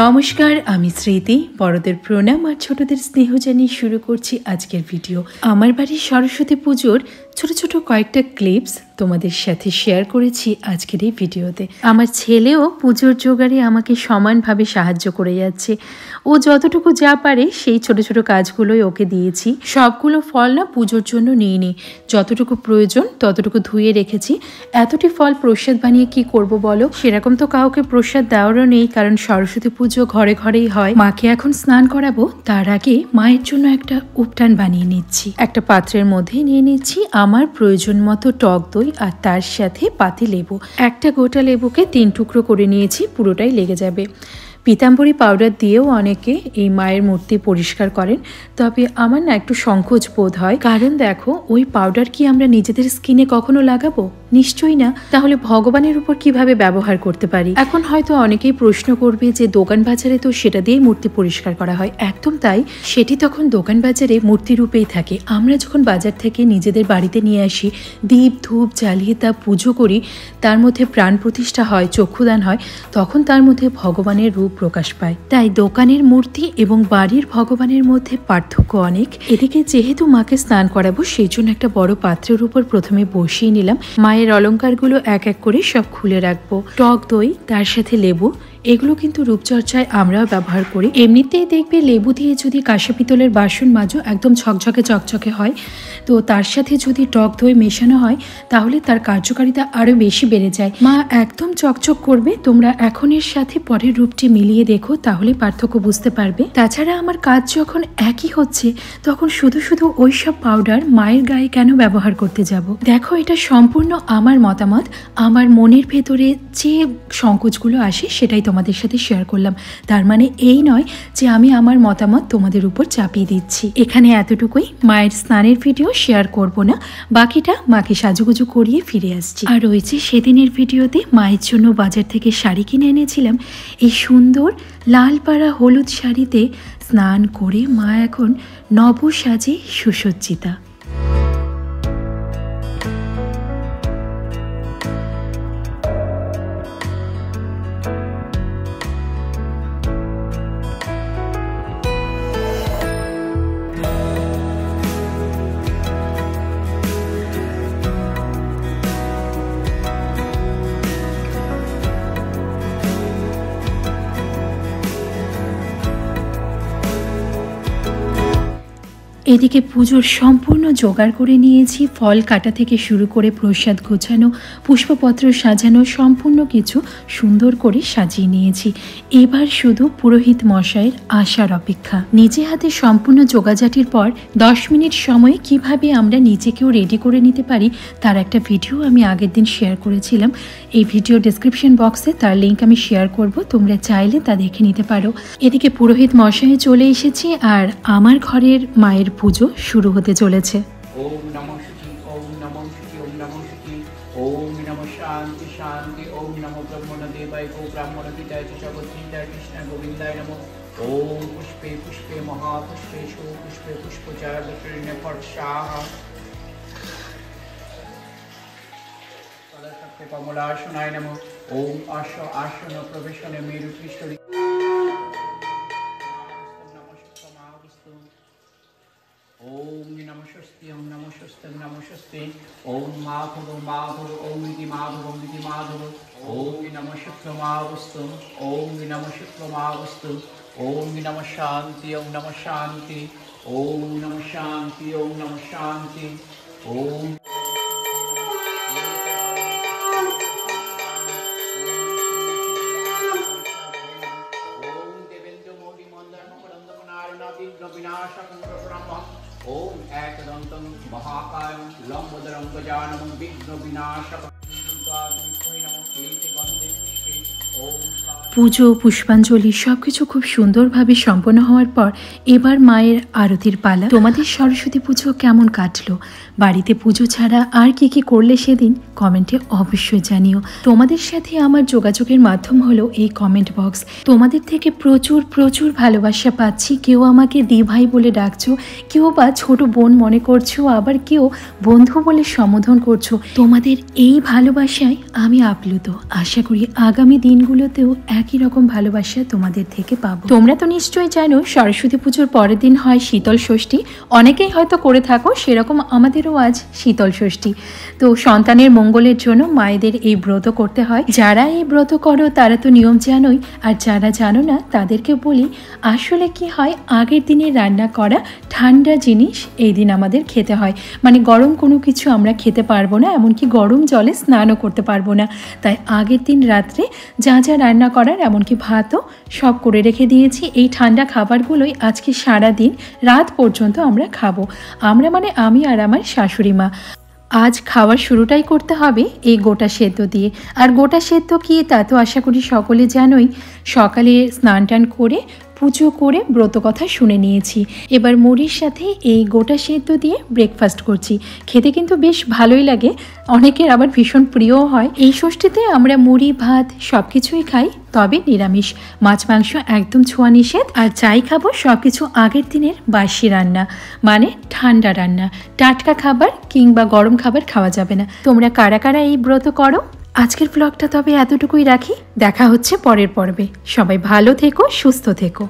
নমস্কার, আমি স্মৃতি। বড়দের প্রণাম আর ছোটদের স্নেহ জানিয়ে শুরু করছি আজকের ভিডিও। আমার বাড়ির সরস্বতী পুজোর ছোট ছোট কয়েকটা ক্লিপস তোমাদের সাথে শেয়ার করেছি আজকের এই ভিডিওতে। আমার ছেলেও পুজোর জোগাড়ে আমাকে সমানভাবে সাহায্য করে যাচ্ছে। ও যতটুকু যা পারে সেই ছোট ছোট কাজগুলোই ওকে দিয়েছি। সবগুলো ফল না পুজোর জন্য নিইনি, যতটুকু প্রয়োজন ততটুকু ধুয়ে রেখেছি। এতটি ফল প্রসাদ বানিয়ে কি করব বলো? সেরকম তো কাউকে প্রসাদ দেওয়ারও নেই, কারণ সরস্বতী পুজো ঘরে ঘরেই হয়। মাকে এখন স্নান করাবো, তার আগে মায়ের জন্য একটা উপটান বানিয়ে নিচ্ছি। একটা পাত্রের মধ্যে নিয়ে নিচ্ছি আমার প্রয়োজন মতো টক দই আর তার সাথে পাতি লেবু। একটা গোটা লেবুকে 3 টুকরো করে নিয়েছি, পুরোটাই লেগে যাবে। পিতাম্বরী পাউডার দিয়েও অনেকে এই মায়ের মূর্তি পরিষ্কার করেন, তবে আমার না একটু সংকোচ বোধ হয়। কারণ দেখো, ওই পাউডার কি আমরা নিজেদের স্কিনে কখনো লাগাবো? নিশ্চয়ই না। তাহলে ভগবানের উপর কিভাবে ব্যবহার করতে পারি? এখন হয়তো অনেকেই প্রশ্ন করবে যে দোকান বাজারে তো সেটা দিয়েই মূর্তি পরিষ্কার করা হয়। একদম তাই, সেটি তখন দোকান বাজারে মূর্তি রূপেই থাকে। আমরা যখন বাজার থেকে নিজেদের বাড়িতে নিয়ে আসি, দীপ ধূপ জ্বালিয়ে তা পুজো করি, তার মধ্যে প্রাণ প্রতিষ্ঠা হয়, চক্ষুদান হয়, তখন তার মধ্যে ভগবানের রূপ প্রকাশ পায়। তাই দোকানের মূর্তি এবং বাড়ির ভগবানের মধ্যে পার্থক্য অনেক। এদিকে যেহেতু মাকে স্নান করাবো, সেই জন্য একটা বড় পাত্রের উপর প্রথমে বসিয়ে নিলাম। মায়ের অলংকারগুলো এক এক করে সব খুলে রাখবো। টক দই, তার সাথে লেবু, এগুলো কিন্তু রূপচর্চায় আমরাও ব্যবহার করি। এমনিতেই দেখবে লেবু দিয়ে যদি কাঁসা পিতলের বাসন মাজো, একদম ঝকঝকে চকচকে হয়। তো তার সাথে যদি টক দই মেশানো হয়, তাহলে তার কার্যকারিতা আরো বেশি বেড়ে যায়। মা একদম চকচক করবে। তোমরা এখন এর সাথে পরের রূপটি মিলিয়ে দেখো, তাহলে পার্থক্য বুঝতে পারবে। তাছাড়া আমার কাজ যখন একই হচ্ছে, তখন শুধু শুধু ওইসব পাউডার মায়ের গায়ে কেন ব্যবহার করতে যাব? দেখো, এটা সম্পূর্ণ আমার মতামত। আমার মনের ভেতরে যে সংকোচগুলো আসে সেটাই তোমাদের সাথে শেয়ার করলাম। তার মানে এই নয় যে আমি আমার মতামত তোমাদের উপর চাপিয়ে দিচ্ছি। এখানে এতটুকুই। মায়ের স্নানের ভিডিও শেয়ার করব না, বাকিটা মাকে সাজুগুজু করিয়ে ফিরে আসছি। আর রয়েছে সেদিনের ভিডিওতে মায়ের জন্য বাজার থেকে শাড়ি কিনে এনেছিলাম। এই সুন্দর লাল পাড়া হলুদ শাড়িতে স্নান করে মা এখন নব সাজে সুসজ্জিতা। এদিকে পুজোর সম্পূর্ণ জোগাড় করে নিয়েছি। ফল কাটা থেকে শুরু করে প্রসাদ গোছানো, পুষ্পপত্র সাজানো, সম্পূর্ণ কিছু সুন্দর করে সাজিয়ে নিয়েছি। এবার শুধু পুরোহিত মশাইয়ের আসার অপেক্ষা। নিজে হাতে সম্পূর্ণ যোগাযাটির পর 10 মিনিট সময়ে কিভাবে আমরা নিজেকেও রেডি করে নিতে পারি, তার একটা ভিডিও আমি আগের দিন শেয়ার করেছিলাম। এই ভিডিও ডেসক্রিপশন বক্সে তার লিঙ্ক আমি শেয়ার করব, তোমরা চাইলে তা দেখে নিতে পারো। এদিকে পুরোহিত মশাই চলে এসেছি, আর আমার ঘরের মায়ের পুজো শুরু হতে চলেছে। ওম নমঃ শিবি, ওম নমঃ শিবি, ওম নমঃ শিবি, ওম নমঃ শান্তি শান্তি, ওম নমঃ ব্রহ্মণদেবায় গো ব্রাহ্মণ পিতায় চ জগৎপিতায় কৃষ্ণ গোবিন্দায় নমঃ। ওম পুষ্পে পুষ্পে মহাপুষ্পেষু পুষ্পে পুষ্পচারণে ফটসাহা কলসত্তে কমলাসনায় নমঃ। ওম আসন প্রবেশনে মেরু পৃষ্ঠ ओम नमः स्वस्ति, ओम नमः स्वस्ति, ओम नमः स्वस्ति, ओम माधव माधव, ओम विधि माधव, विधि माधव, ओम नमः शुक्लमावस्तु, ओम नमः शुक्लमावस्तु, ओम नमः शांति, ओम नमः शांति, ओम नमः शांति, ओम नमः शांति, ओम देवेंद्र मोदी मंदर मकरंद नारायण विघ्न विनाशकं ब्रह्म। ओम एकदंतं महाकायं लंबोदरं गजाननं विघ्न विनाशकं दुर्गादेवी नमः। एते वन्दे पुष्पे ओम। পুজো, পুষ্পাঞ্জলি সবকিছু খুব সুন্দরভাবে সম্পন্ন হওয়ার পর এবার মায়ের আরতির পালা। তোমাদের সরস্বতী পুজো কেমন কাটলো? বাড়িতে পুজো ছাড়া আর কি কি করলে সেদিন কমেন্টে অবশ্যই জানিও। তোমাদের সাথে আমার যোগাযোগের মাধ্যম হলো এই কমেন্ট বক্স। তোমাদের থেকে প্রচুর প্রচুর ভালোবাসা পাচ্ছি। কেউ আমাকে দি ভাই বলে ডাকছো, কেউ বা ছোট বোন মনে করছো, আবার কেউ বন্ধু বলে সম্বোধন করছো। তোমাদের এই ভালোবাসায় আমি আপ্লুত। আশা করি আগামী দিনগুলোতেও একই রকম ভালোবাসা তোমাদের থেকে পাবো। তোমরা তো নিশ্চয়ই জানো সরস্বতী পুজোর পরের দিন হয় শীতল ষষ্ঠী, অনেকেই হয়তো করে থাকো, সেরকম আমাদেরও আজ শীতল ষষ্ঠী। তো সন্তানের মঙ্গলের জন্য মায়েদের এই ব্রত করতে হয়। যারা এই ব্রত করো তারা তো নিয়ম জানোই, আর যারা জানো না তাদেরকে বলি আসলে কি হয়, আগের দিনে রান্না করা ঠান্ডা জিনিস এই দিন আমাদের খেতে হয়। মানে গরম কোনো কিছু আমরা খেতে পারবো না, এমনকি গরম জলে স্নানও করতে পারবো না। তাই আগের দিন রাত্রে যা যা রান্না করার, এমনকি ভাতও সব করে রেখে দিয়েছি। এই ঠান্ডা খাবারগুলোই আজকে সারা দিন রাত পর্যন্ত আমরা খাবো। আমরা মানে আমি আর আমার শাশুড়ি মা। আজ খাওয়ার শুরুটাই করতে হবে এই গোটা সেদ্ধ দিয়ে। আর গোটা সেদ্ধ কি তা তো আশা করি সকলে জানোই। সকালে স্নান টান করে পুজো করে ব্রত কথা শুনে নিয়েছি। এবার মুড়ির সাথে এই গোটা সেদ্ধ দিয়ে ব্রেকফাস্ট করছি। খেতে কিন্তু বেশ ভালোই লাগে, অনেকের আবার ভীষণ প্রিয়ও হয়। এই ষষ্ঠীতে আমরা মুড়ি ভাত সব কিছুই খাই, তবে নিরামিষ। মাছ মাংস একদম ছোঁয়া নিষেধ। আর যাই খাবো সব কিছু আগের দিনের বাসি রান্না, মানে ঠান্ডা রান্না। টাটকা খাবার কিংবা গরম খাবার খাওয়া যাবে না। তোমরা কারা কারা এই ব্রত করো? আজকের ব্লগটা তবে এতটুকুই রাখি, দেখা হচ্ছে পরের পর্বে। সবাই ভালো থেকো, সুস্থ থেকো।